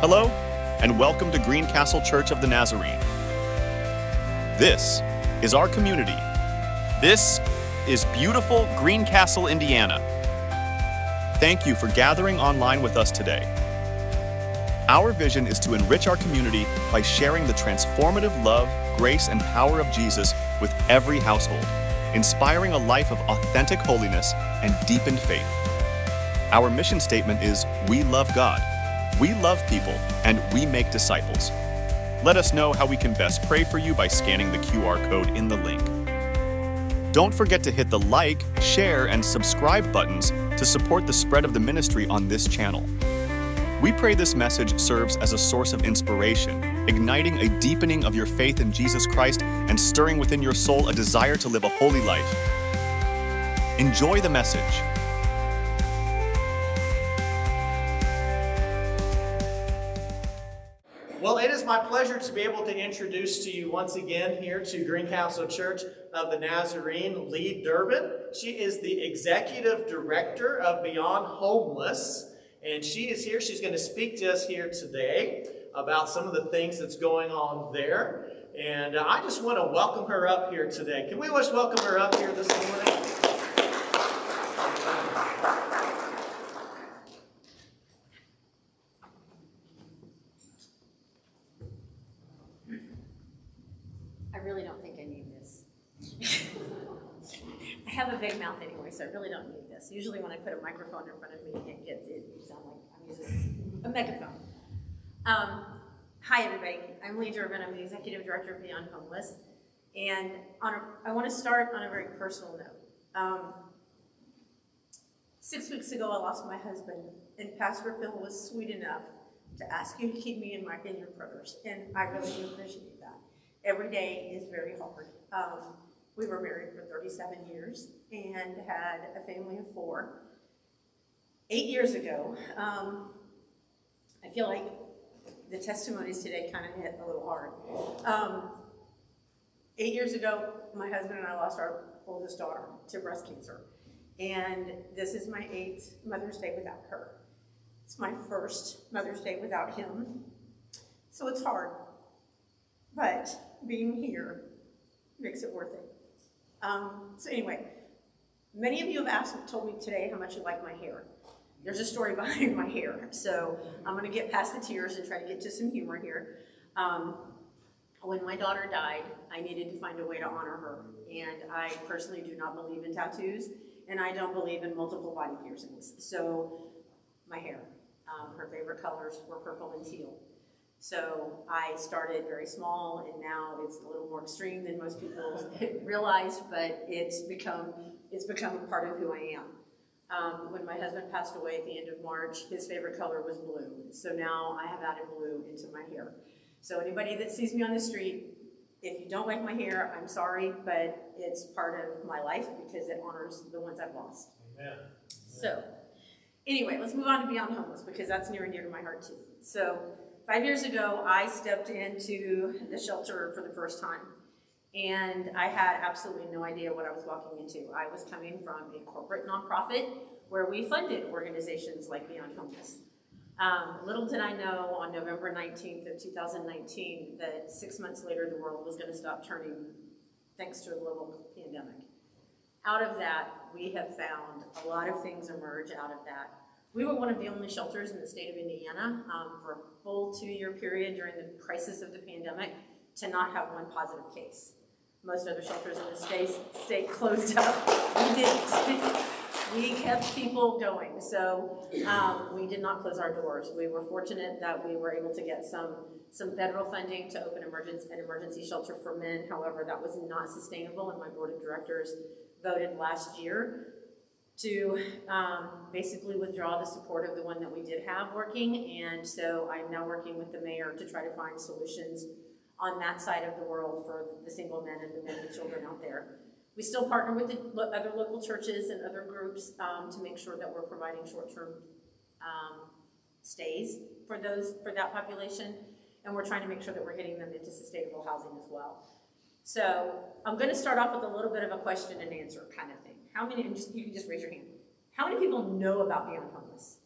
Hello, and welcome to Greencastle Church of the Nazarene. This is our community. This is beautiful Greencastle, Indiana. Thank you for gathering online with us today. Our vision is to enrich our community by sharing the transformative love, grace, and power of Jesus with every household, inspiring a life of authentic holiness and deepened faith. Our mission statement is, we love God, we love people, and we make disciples. Let us know how we can best pray for you by scanning the QR code in the link. Don't forget to hit the like, share, and subscribe buttons to support the spread of the ministry on this channel. We pray this message serves as a source of inspiration, igniting a deepening of your faith in Jesus Christ and stirring within your soul a desire to live a holy life. Enjoy the message. Well, it is my pleasure to be able to introduce to you once again here to Greencastle Church of the Nazarene, Lee Durbin. She is the Executive Director of Beyond Homeless, and she is here. She's going to speak to us here today about some of the things that's going on there. And I just want to welcome her up here today. Can we just welcome her up here this morning? I really don't think I need this. I have a big mouth anyway, so I really don't need this. Usually when I put a microphone in front of me, it sound like I'm using a megaphone. Hi everybody, I'm Lee Durbin. I'm the Executive Director of Beyond Homeless. And I want to start on a very personal note. 6 weeks ago I lost my husband, and Pastor Phil was sweet enough to ask you to keep me in your prayers, and I really do appreciate that. Every day is very hard. We were married for 37 years and had a family of 4. 8 years ago, I feel like the testimonies today kind of hit a little hard. 8 years ago, my husband and I lost our oldest daughter to breast cancer. And this is my 8th Mother's Day without her. It's my first Mother's Day without him. So it's hard. But being here makes it worth it. So anyway, many of you have told me today how much you like my hair. There's a story behind my hair, so I'm going to get past the tears and try to get to some humor here. When my daughter died, I needed to find a way to honor her, and I personally do not believe in tattoos, and I don't believe in multiple body piercings. So my hair, her favorite colors were purple and teal. So I started very small, and now it's a little more extreme than most people realize, but it's become a part of who I am. When my husband passed away at the end of March, his favorite color was blue. So now I have added blue into my hair. So anybody that sees me on the street, if you don't like my hair, I'm sorry, but it's part of my life because it honors the ones I've lost. Amen. So anyway, let's move on to Beyond Homeless because that's near and dear to my heart too. So 5 years ago, I stepped into the shelter for the first time, and I had absolutely no idea what I was walking into. I was coming from a corporate nonprofit where we funded organizations like Beyond Homeless. Little did I know on November 19th of 2019 that 6 months later the world was going to stop turning thanks to a global pandemic. Out of that, we have found a lot of things emerge out of that. We were one of the only shelters in the state of Indiana for a full 2-year period during the crisis of the pandemic to not have one positive case. Most other shelters in the state closed up. We didn't. We kept people going. So we did not close our doors. We were fortunate that we were able to get some federal funding to open an emergency shelter for men. However, that was not sustainable, and my board of directors voted last year to basically withdraw the support of the one that we did have working, and so I'm now working with the mayor to try to find solutions on that side of the world for the single men and the men with children out there. We still partner with the other local churches and other groups to make sure that we're providing short-term stays for that population, and we're trying to make sure that we're getting them into sustainable housing as well. So I'm going to start off with a little bit of a question and answer kind of thing. How many, and you can just raise your hand. How many people know about Beyond Homeless?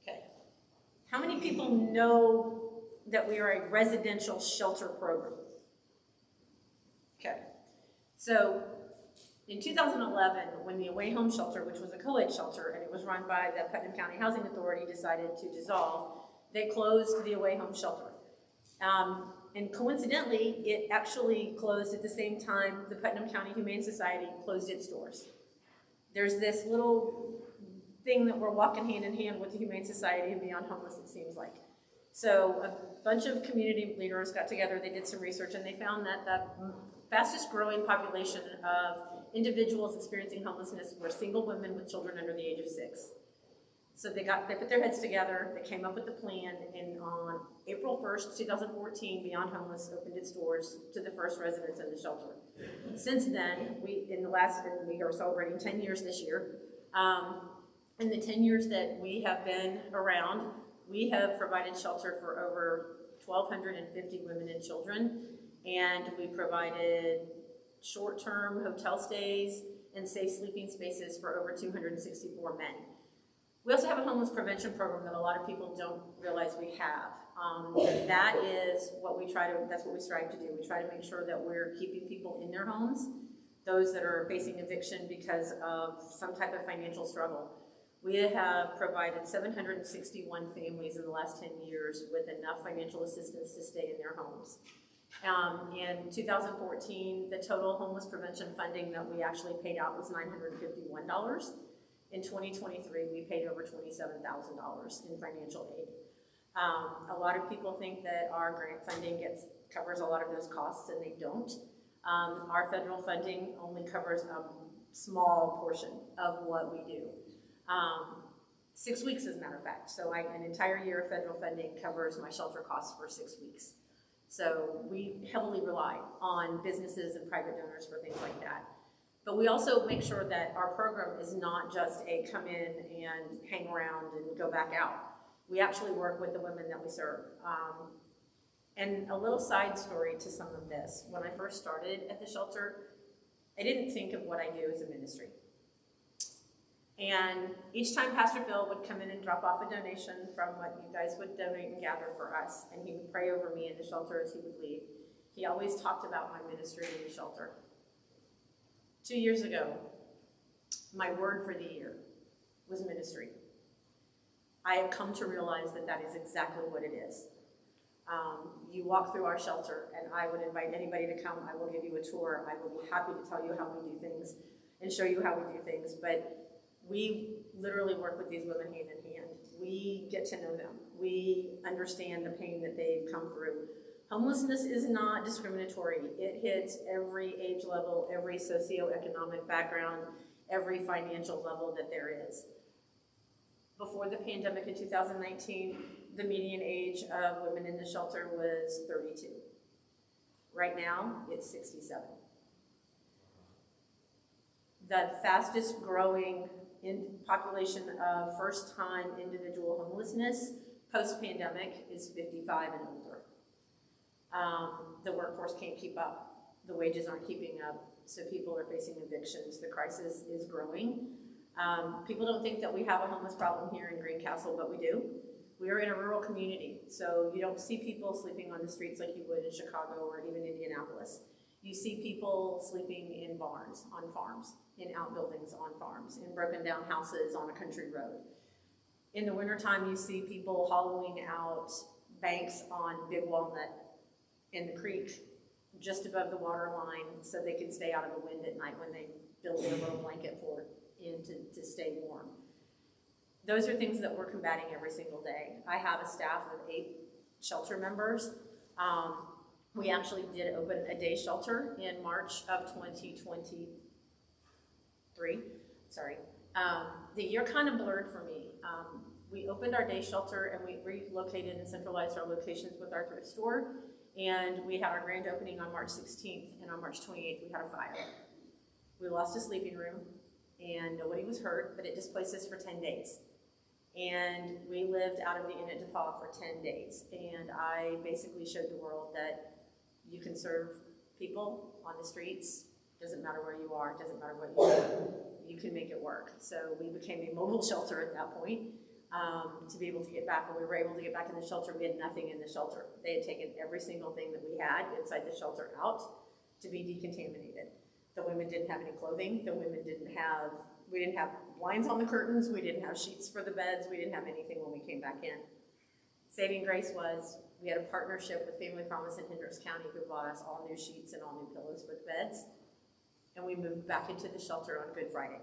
Okay. many people know that we are a residential shelter program? Okay. So in 2011, when the Away Home Shelter, which was a co-ed shelter, and it was run by the Putnam County Housing Authority, decided to dissolve, they closed the Away Home Shelter. And coincidentally, it actually closed at the same time the Putnam County Humane Society closed its doors. There's this little thing that we're walking hand in hand with the Humane Society and Beyond Homeless, it seems like. So a bunch of community leaders got together, they did some research, and they found that the fastest growing population of individuals experiencing homelessness were single women with children under the age of 6. So they put their heads together, they came up with a plan, and on April 1st, 2014, Beyond Homeless opened its doors to the first residents in the shelter. Since then, we are celebrating 10 years this year. In the 10 years that we have been around, we have provided shelter for over 1,250 women and children, and we provided short-term hotel stays and safe sleeping spaces for over 264 men. We also have a homeless prevention program that a lot of people don't realize we have. That is what that's what we strive to do. We try to make sure that we're keeping people in their homes, those that are facing eviction because of some type of financial struggle. We have provided 761 families in the last 10 years with enough financial assistance to stay in their homes. In 2014, the total homeless prevention funding that we actually paid out was $951. In 2023, we paid over $27,000 in financial aid. A lot of people think that our grant funding covers a lot of those costs, and they don't. Our federal funding only covers a small portion of what we do. 6 weeks, as a matter of fact. So an entire year of federal funding covers my shelter costs for 6 weeks. So we heavily rely on businesses and private donors for things like that. But we also make sure that our program is not just a come in and hang around and go back out. We actually work with the women that we serve. And a little side story to some of this. When I first started at the shelter, I didn't think of what I do as a ministry. And each time Pastor Phil would come in and drop off a donation from what you guys would donate and gather for us, and he would pray over me in the shelter as he would leave, he always talked about my ministry in the shelter. 2 years ago, my word for the year was ministry. I have come to realize that that is exactly what it is. You walk through our shelter, and I would invite anybody to come. I will give you a tour. I will be happy to tell you how we do things and show you how we do things. But we literally work with these women hand in hand. We get to know them. We understand the pain that they've come through. Homelessness is not discriminatory. It hits every age level, every socioeconomic background, every financial level that there is. Before the pandemic in 2019, the median age of women in the shelter was 32. Right now, it's 67. The fastest growing population of first-time individual homelessness post-pandemic is 55 and older. The workforce can't keep up. The wages aren't keeping up, so people are facing evictions. The crisis is growing. People don't think that we have a homeless problem here in Greencastle, but we do. We are in a rural community, so you don't see people sleeping on the streets like you would in Chicago or even Indianapolis. You see people sleeping in barns, on farms, in outbuildings on farms, in broken down houses on a country road. In the wintertime, you see people hollowing out banks on Big Walnut in the creek just above the water line so they can stay out of the wind at night when they build their little blanket fort in to stay warm. Those are things that we're combating every single day. I have a staff of 8 shelter members. We actually did open a day shelter in March of 2023. Sorry. The year kind of blurred for me. We opened our day shelter and we relocated and centralized our locations with our thrift store. And we had our grand opening on March 16th, and on March 28th, we had a fire. We lost a sleeping room, and nobody was hurt, but it displaced us for 10 days. And we lived out of the Inn at DePaul for 10 days. And I basically showed the world that you can serve people on the streets. Doesn't matter where you are, doesn't matter what you do. You can make it work. So we became a mobile shelter at that point. to be able to get back. When we were able to get back in the shelter, we had nothing in the shelter. They had taken every single thing that we had inside the shelter out to be decontaminated. The women didn't have any clothing. The women we didn't have blinds on the curtains. We didn't have sheets for the beds. We didn't have anything when we came back in. Saving grace was we had a partnership with Family Promise in Hendricks County who bought us all new sheets and all new pillows for the beds. And we moved back into the shelter on Good Friday.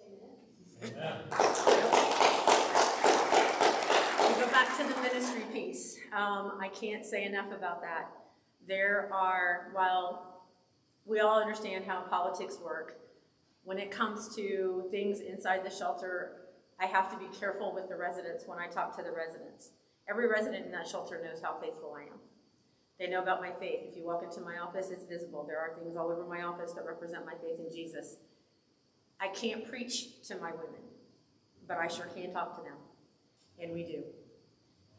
Amen. We go back to the ministry piece. I can't say enough about that. While we all understand how politics work, when it comes to things inside the shelter, I have to be careful with the residents when I talk to the residents. Every resident in that shelter knows how faithful I am. They know about my faith. If you walk into my office, it's visible. There are things all over my office that represent my faith in Jesus. I can't preach to my women, but I sure can talk to them, and we do.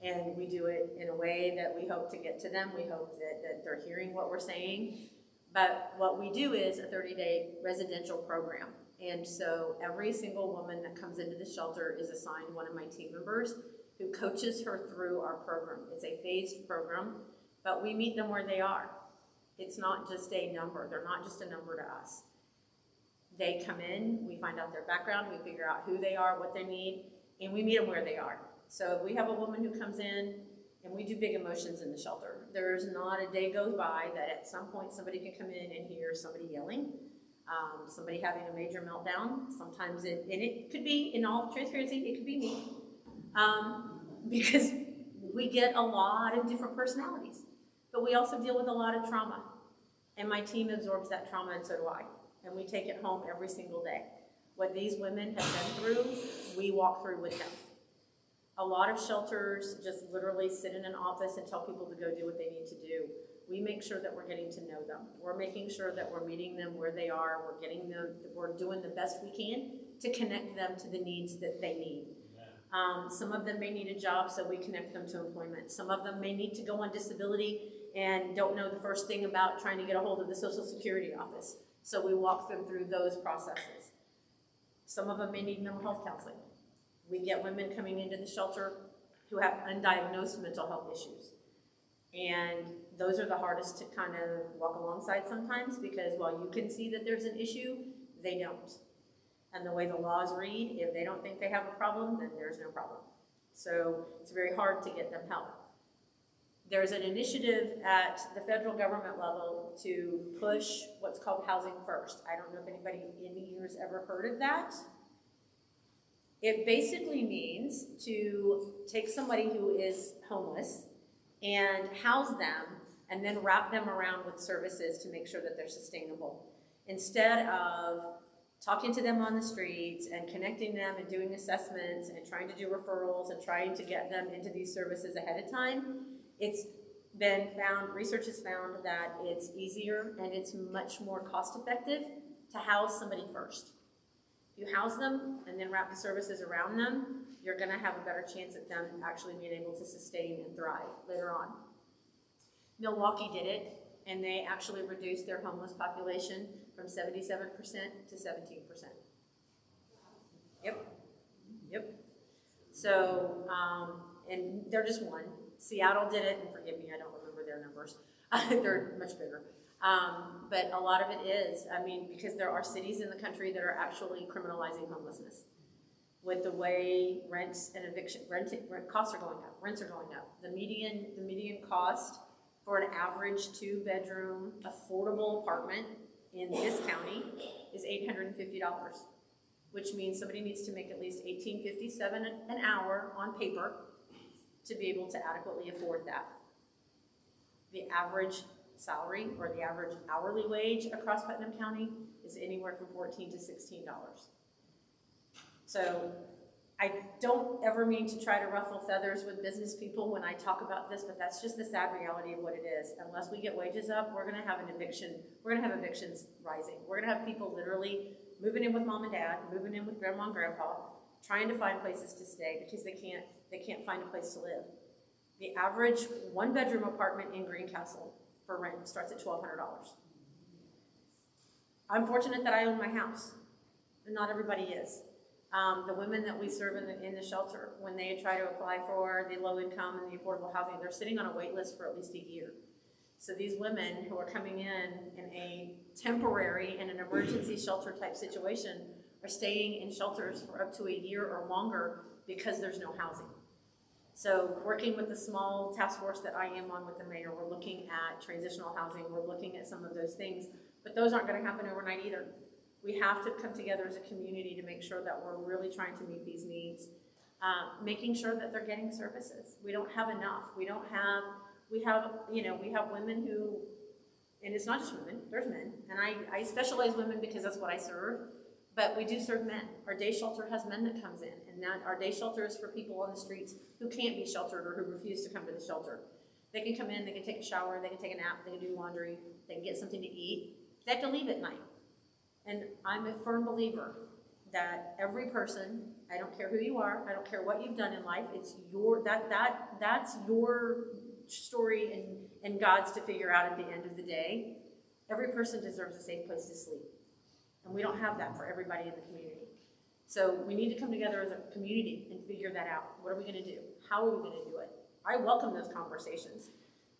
And we do it in a way that we hope to get to them. We hope that they're hearing what we're saying. But what we do is a 30-day residential program. And so every single woman that comes into the shelter is assigned one of my team members who coaches her through our program. It's a phased program, but we meet them where they are. It's not just a number. They're not just a number to us. They come in, we find out their background, we figure out who they are, what they need, and we meet them where they are. So if we have a woman who comes in, and we do big emotions in the shelter. There's not a day goes by that at some point somebody can come in and hear somebody yelling, somebody having a major meltdown. Sometimes it could be, in all transparency, it could be me. Because we get a lot of different personalities, but we also deal with a lot of trauma. And my team absorbs that trauma, and so do I. And we take it home every single day. What these women have been through, we walk through with them. A lot of shelters just literally sit in an office and tell people to go do what they need to do. We make sure that we're getting to know them. We're making sure that we're meeting them where they are. We're doing the best we can to connect them to the needs that they need. Some of them may need a job, so we connect them to employment. Some of them may need to go on disability and don't know the first thing about trying to get a hold of the Social Security office. So we walk them through those processes. Some of them may need mental health counseling. We get women coming into the shelter who have undiagnosed mental health issues. And those are the hardest to kind of walk alongside sometimes, because while you can see that there's an issue, they don't. And the way the laws read, if they don't think they have a problem, then there's no problem. So it's very hard to get them help. There's an initiative at the federal government level to push what's called Housing First. I don't know if anybody in here has ever heard of that. It basically means to take somebody who is homeless and house them and then wrap them around with services to make sure that they're sustainable. Instead of talking to them on the streets and connecting them and doing assessments and trying to do referrals and trying to get them into these services ahead of time, it's been found, research has found that it's easier and it's much more cost effective to house somebody first. If you house them and then wrap the services around them, you're gonna have a better chance at them actually being able to sustain and thrive later on. Milwaukee did it, and they actually reduced their homeless population from 77% to 17%. Yep. So, and they're just one. Seattle did it, and forgive me, I don't remember their numbers. They're much bigger. But a lot of it is, because there are cities in the country that are actually criminalizing homelessness. With the way rents and rent costs are going up, rents are going up. The median cost for an average 2-bedroom affordable apartment in this county is $850, which means somebody needs to make at least $18.57 an hour on paper to be able to adequately afford that. The average salary or the average hourly wage across Putnam County is anywhere from $14 to $16. So I don't ever mean to try to ruffle feathers with business people when I talk about this, but that's just the sad reality of what it is. Unless we get wages up, we're gonna have evictions rising. We're gonna have people literally moving in with mom and dad, moving in with grandma and grandpa, trying to find places to stay because they can't find a place to live. The average 1-bedroom apartment in Greencastle for rent starts at $1,200. I'm fortunate that I own my house, and not everybody is. The women that we serve in the shelter, when they try to apply for the low income and the affordable housing, they're sitting on a wait list for at least a year. So these women who are coming in a temporary and an emergency shelter type situation are staying in shelters for up to a year or longer because there's no housing. So working with the small task force that I am on with the mayor, we're looking at transitional housing, we're looking at some of those things, but those aren't gonna happen overnight either. We have to come together as a community to make sure that we're really trying to meet these needs, making sure that they're getting services. We don't have enough. We have women who, and it's not just women, there's men, and I specialize women because that's what I serve, but we do serve men. Our day shelter has men that comes in, and that our day shelter is for people on the streets who can't be sheltered or who refuse to come to the shelter. They can come in, they can take a shower, they can take a nap, they can do laundry, they can get something to eat. They have to leave at night. And I'm a firm believer that every person, I don't care who you are, I don't care what you've done in life, it's that's your story and God's to figure out at the end of the day. Every person deserves a safe place to sleep. And we don't have that for everybody in the community. So we need to come together as a community and figure that out. What are we gonna do? How are we gonna do it? I welcome those conversations.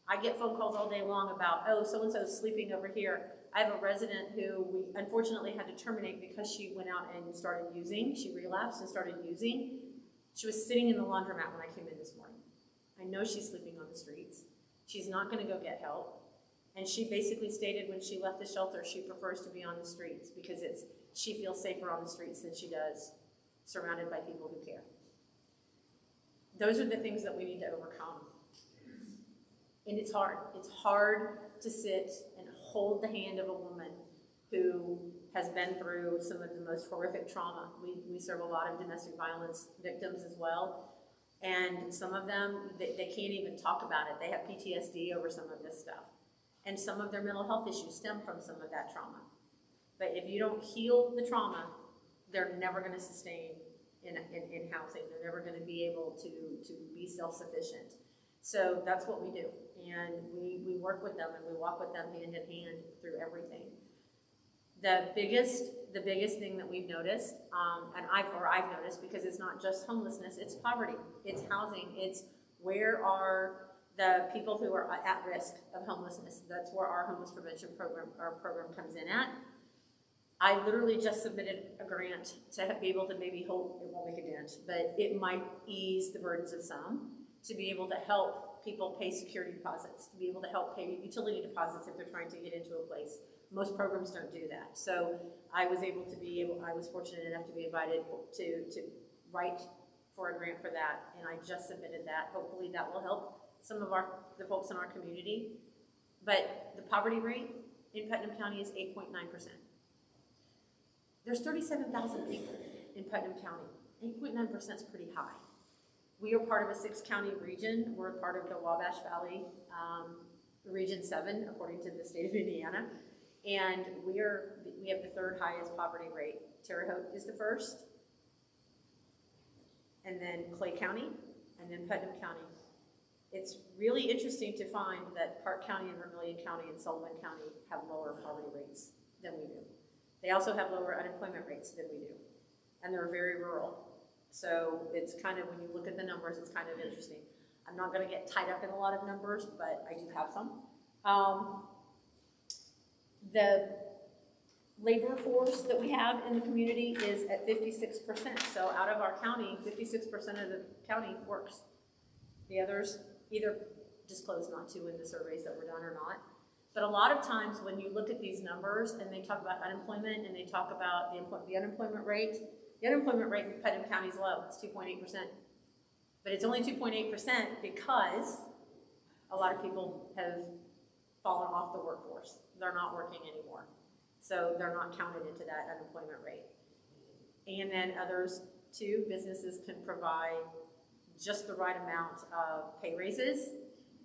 I get phone calls all day long about, oh, so-and-so's sleeping over here. I have a resident who we unfortunately had to terminate because she went out and started using. She relapsed and started using. She was sitting in the laundromat when I came in this morning. I know she's sleeping on the streets. She's not gonna go get help. And she basically stated when she left the shelter, she prefers to be on the streets because she feels safer on the streets than she does surrounded by people who care. Those are the things that we need to overcome. And it's hard. It's hard to sit and hold the hand of a woman who has been through some of the most horrific trauma. We serve a lot of domestic violence victims as well. And some of them, they can't even talk about it. They have PTSD over some of this stuff. And some of their mental health issues stem from some of that trauma. But if you don't heal the trauma, they're never going to sustain in housing. They're never going to be able to be self-sufficient. So that's what we do. And we work with them and we walk with them hand in hand through everything. The biggest thing that we've noticed, and I've noticed, because it's not just homelessness, it's poverty, it's housing, it's where are the people who are at risk of homelessness. That's where our homeless prevention program comes in at. I literally just submitted a grant to be able to maybe hope it won't make a dent, but it might ease the burdens of some, to be able to help people pay security deposits, to be able to help pay utility deposits if they're trying to get into a place. Most programs don't do that. So I was fortunate enough to be invited to write for a grant for that, and I just submitted that. Hopefully that will help some of the folks in our community. But the poverty rate in Putnam County is 8.9%. There's 37,000 people in Putnam County. 8.9% is pretty high. We are part of a 6-county region. We're part of the Wabash Valley, Region 7, according to the state of Indiana. And we have the 3rd highest poverty rate. Terre Haute is the 1st, and then Clay County, and then Putnam County. It's really interesting to find that Park County and Vermilion County and Sullivan County have lower poverty rates than we do. They also have lower unemployment rates than we do, and they're very rural. So it's kind of, when you look at the numbers, it's kind of interesting. I'm not gonna get tied up in a lot of numbers, but I do have some. The labor force that we have in the community is at 56%. So out of our county, 56% of the county works. The others either disclose not to in the surveys that were done or not. But a lot of times when you look at these numbers and they talk about unemployment and they talk about the unemployment rate in Putnam County is low. It's 2.8%. But it's only 2.8% because a lot of people have fallen off the workforce. They're not working anymore. So they're not counted into that unemployment rate. And then others too, businesses can provide just the right amount of pay raises,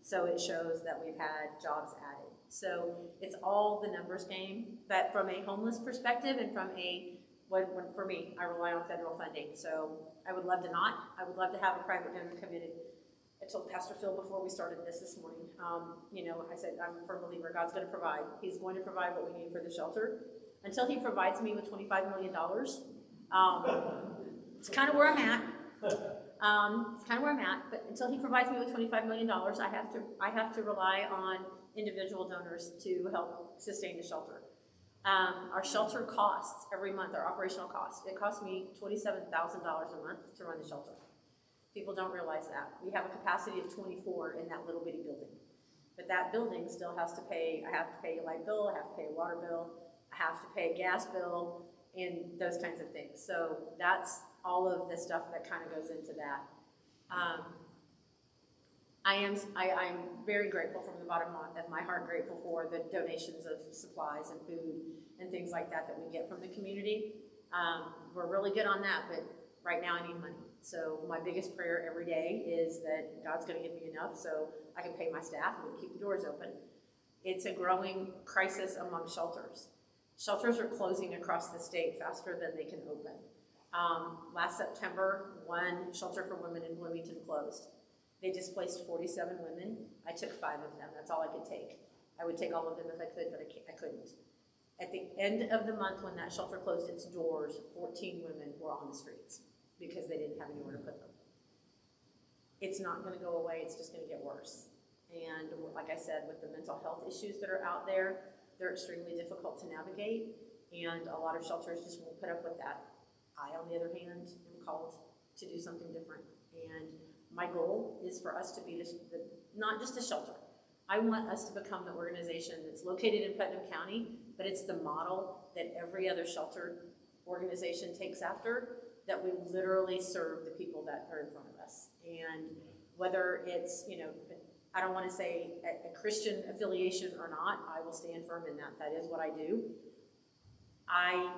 so it shows that we've had jobs added. So it's all the numbers game, but from a homeless perspective and from for me, I rely on federal funding. So I would love to not. I would love to have a private donor come in. I told Pastor Phil before we started this morning, I said, I'm a firm believer God's going to provide. He's going to provide what we need for the shelter. Until he provides me with $25 million, It's kind of where I'm at. It's kind of where I'm at, but until he provides me with $25 million, I have to rely on individual donors to help sustain the shelter. Our shelter costs every month, our operational costs, it costs me $27,000 a month to run the shelter. People don't realize that. We have a capacity of 24 in that little bitty building. But that building still has to pay, I have to pay a light bill, I have to pay a water bill, I have to pay a gas bill, and those kinds of things. So that's all of the stuff that kind of goes into that. I'm very grateful from the bottom of my heart, grateful for the donations of supplies and food and things like that that we get from the community. We're really good on that, but right now I need money. So my biggest prayer every day is that God's going to give me enough so I can pay my staff and keep the doors open. It's a growing crisis among shelters. Shelters are closing across the state faster than they can open. Last September, one shelter for women in Bloomington closed. They displaced 47 women. I took 5 of them. That's all I could take. I would take all of them if I could, but I couldn't. At the end of the month when that shelter closed its doors, 14 women were on the streets because they didn't have anywhere to put them. It's not going to go away. It's just going to get worse. And like I said, with the mental health issues that are out there, they're extremely difficult to navigate, and a lot of shelters just won't put up with that. I, on the other hand, am called to do something different. And my goal is for us to be not just a shelter. I want us to become the organization that's located in Putnam County, but it's the model that every other shelter organization takes after, that we literally serve the people that are in front of us. And whether it's, I don't want to say a Christian affiliation or not, I will stand firm in that. That is what I do. I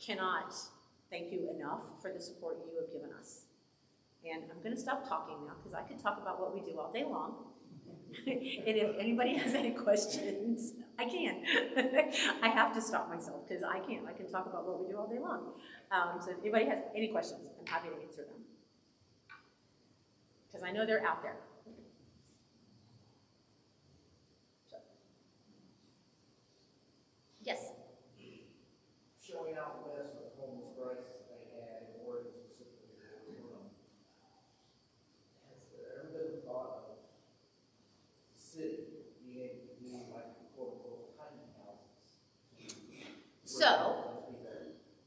cannot thank you enough for the support you have given us. And I'm going to stop talking now because I could talk about what we do all day long. And if anybody has any questions, I can. I have to stop myself because I can't. I can talk about what we do all day long. So if anybody has any questions, I'm happy to answer them. Because I know they're out there. So. Yes? Showing out west of homeless crisis they had in Oregon specifically. Has there ever been a thought of the city being able to do like quote-unquote tiny houses? So,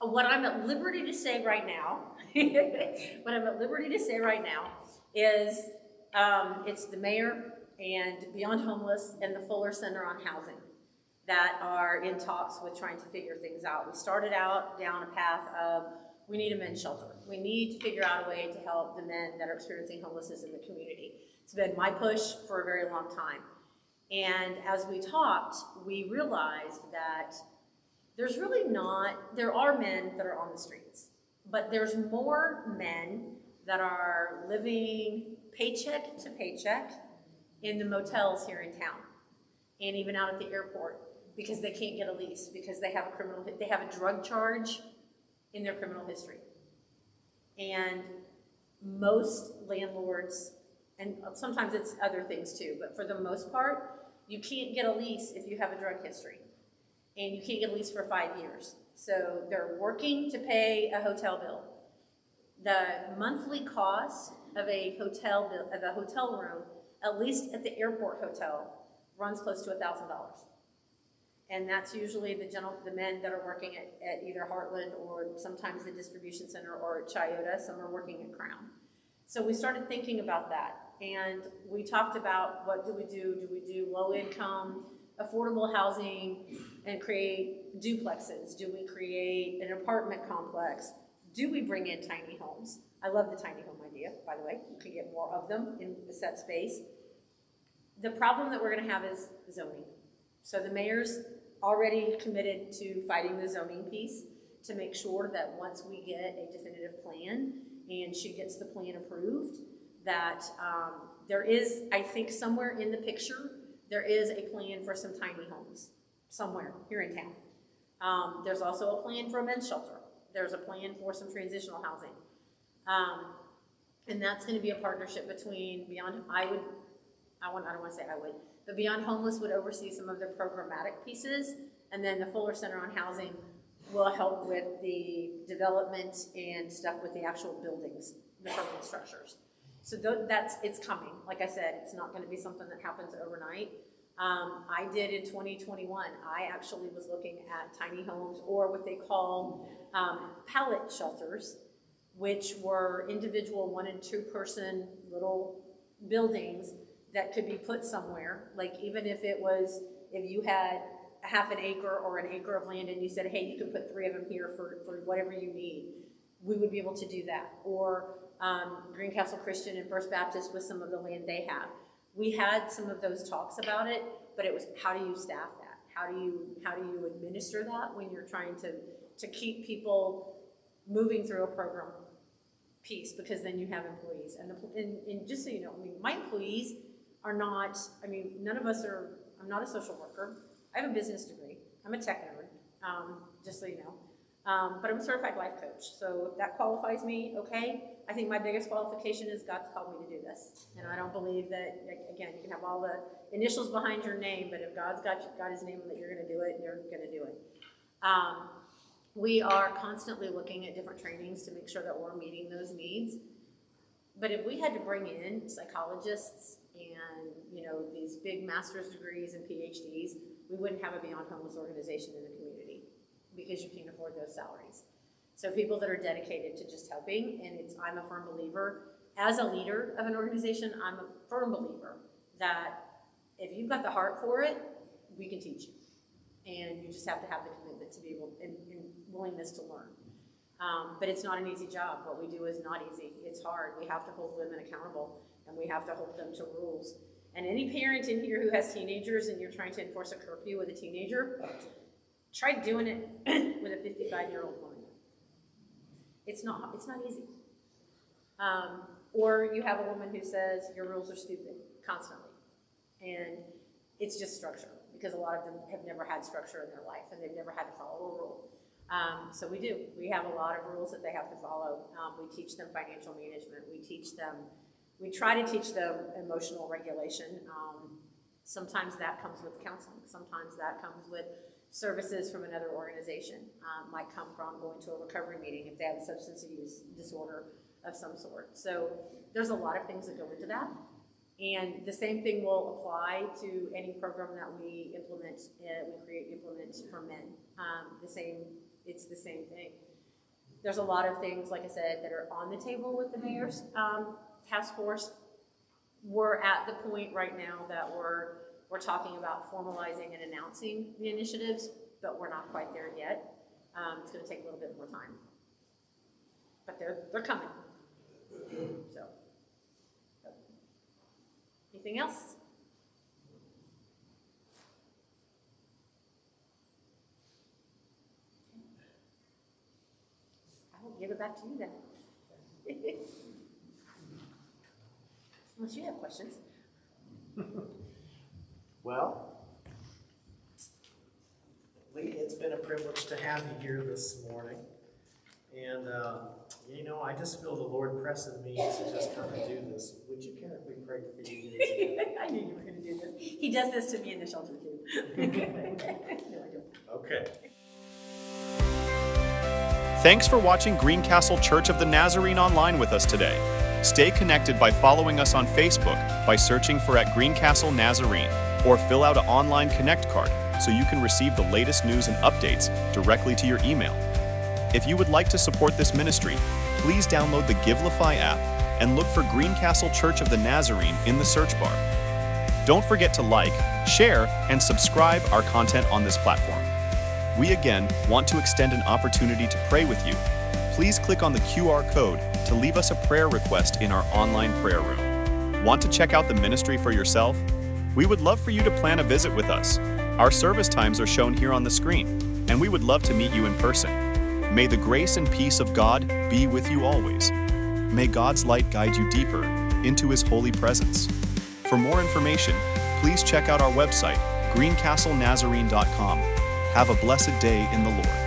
what I'm at liberty to say right now, is it's the mayor and Beyond Homeless and the Fuller Center on Housing that are in talks with trying to figure things out. We started out down a path of we need a men's shelter. We need to figure out a way to help the men that are experiencing homelessness in the community. It's been my push for a very long time. And as we talked, we realized that there's really not, there are men that are on the streets, but there's more men that are living paycheck to paycheck in the motels here in town and even out at the airport because they can't get a lease, because they have a drug charge in their criminal history. And most landlords, and sometimes it's other things too, but for the most part, you can't get a lease if you have a drug history. And you can't get a lease for 5 years. So they're working to pay a hotel bill. The monthly cost of a hotel room, at least at the airport hotel, runs close to $1,000. And that's usually the men that are working at either Heartland or sometimes the distribution center or at Chiota. Some are working at Crown. So we started thinking about that. And we talked about what do we do? Do we do low income, affordable housing and create duplexes? Do we create an apartment complex? Do we bring in tiny homes? I love the tiny home idea, by the way. You can get more of them in a set space. The problem that we're going to have is zoning. So the mayor's already committed to fighting the zoning piece to make sure that once we get a definitive plan and she gets the plan approved, that there is, I think, somewhere in the picture, there is a plan for some tiny homes somewhere here in town. There's also a plan for a men's shelter. There's a plan for some transitional housing. And that's going to be a partnership between Beyond, but Beyond Homeless would oversee some of the programmatic pieces, and then the Fuller Center on Housing will help with the development and stuff with the actual buildings, the permanent structures. So it's coming. Like I said, it's not gonna be something that happens overnight. I did in 2021, I actually was looking at tiny homes, or what they call pallet shelters, which were individual 1 and 2 person little buildings that could be put somewhere. Like even if you had a half an acre or an acre of land and you said, hey, you can put 3 of them here for whatever you need, we would be able to do that. Or Greencastle Christian and First Baptist with some of the land they have. We had some of those talks about it, but it was how do you staff that? How do you administer that when you're trying to keep people moving through a program piece, because then you have employees. And just so you know, I mean, my employees are not, I mean, none of us are, I'm not a social worker. I have a business degree. I'm a tech nerd, just so you know. But I'm a certified life coach. So if that qualifies me, okay. I think my biggest qualification is God's called me to do this. And I don't believe that, again, you can have all the initials behind your name, but if God's got his name that you're gonna do it, you're gonna do it. We are constantly looking at different trainings to make sure that we're meeting those needs. But if we had to bring in psychologists and, you know, these big master's degrees and PhDs, we wouldn't have a Beyond Homeless organization in the community because you can't afford those salaries. So people that are dedicated to just helping, and I'm a firm believer, as a leader of an organization, I'm a firm believer that if you've got the heart for it, we can teach you. And you just have to have the commitment to be able, and willingness to learn. But it's not an easy job. What we do is not easy. It's hard. We have to hold women accountable, and we have to hold them to rules. And any parent in here who has teenagers and you're trying to enforce a curfew with a teenager, try doing it with a 55-year-old woman. It's not easy. Or you have a woman who says your rules are stupid constantly. And it's just structure, because a lot of them have never had structure in their life and they've never had to follow a rule. So we do. We have a lot of rules that they have to follow. We teach them financial management. We try to teach them emotional regulation. Sometimes that comes with counseling. Sometimes that comes with services from another organization. Might come from going to a recovery meeting if they have a substance use disorder of some sort. So there's a lot of things that go into that. And the same thing will apply to any program that we implement, implement for men. It's the same thing. There's a lot of things, like I said, that are on the table with the mayor's task force. We're at the point right now that we're talking about formalizing and announcing the initiatives, but we're not quite there yet. It's going to take a little bit more time, but they're coming. So, anything else? I will give it back to you then. Unless you have questions. Well, Lee, it's been a privilege to have you here this morning. And, you know, I just feel the Lord pressing me to just kind of do this. Would you care if we prayed for you? I knew you were going to do this. He does this to me in the shelter too. No, I don't. Okay. Thanks for watching Greencastle Church of the Nazarene online with us today. Stay connected by following us on Facebook by searching for @Greencastle Nazarene, or fill out an online Connect card so you can receive the latest news and updates directly to your email. If you would like to support this ministry, please download the Givelify app and look for Greencastle Church of the Nazarene in the search bar. Don't forget to like, share, and subscribe our content on this platform. We again want to extend an opportunity to pray with you. Please click on the QR code to leave us a prayer request in our online prayer room. Want to check out the ministry for yourself? We would love for you to plan a visit with us. Our service times are shown here on the screen, and we would love to meet you in person. May the grace and peace of God be with you always. May God's light guide you deeper into His holy presence. For more information, please check out our website, greencastlenazarene.com. Have a blessed day in the Lord.